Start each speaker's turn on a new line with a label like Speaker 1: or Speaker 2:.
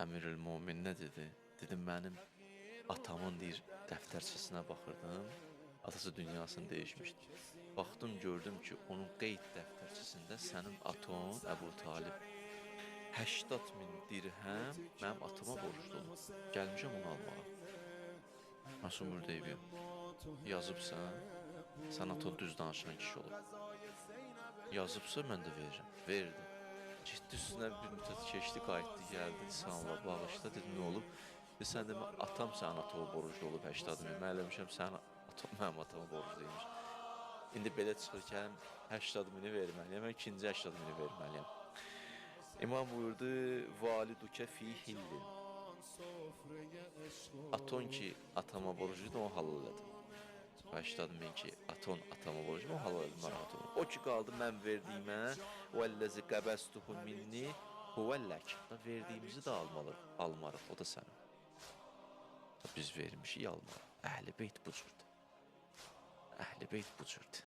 Speaker 1: Əmirül-Mömin nə dedi? Dedim mənim atamın deyir dəftərçəsinə baxırdım. Atası dünyasını dəyişmişdi. Baxdım gördüm ki, onun qeyd dəftərçəsində sənin aton Əbu Talib 80 min dirhəm mənim atama borclu olub. Gəlmişəm onu almağa. Məsum Mürdeyevim, yazıbsan, sən aton düz danışan kişi olub. Yazıbsa mən də verirəm. Verdim. Getdi üstündən bir müddət keçdi, qayıtdı, gəldi, sanla bağışla, dedi nə olub? Dedi, sən demə, atam sənin atama borclu olub 80 min. Mən eləmişəm, sənin atam mənim atama borcluymuş. İndi belə çıxır ki, həm 80 mini verməliyəm, həm ikinci 80 mini verməliyəm. İmam buyurdu, validukə fi hillin. Aton ki, atama borcluydu, o halal elədim. 80 min ki, aton atama borclu, o halal elədim, narahat olun. O ki, qaldı mən verdiyimə, vəlləzi qəbəstuhu minni, huvəllək. Verdiyimizi də almarıq, o da sənin. Biz vermişik, almarıq. Əhl-i beyt bu cürdür. Əhl-i beyt bu cürdür.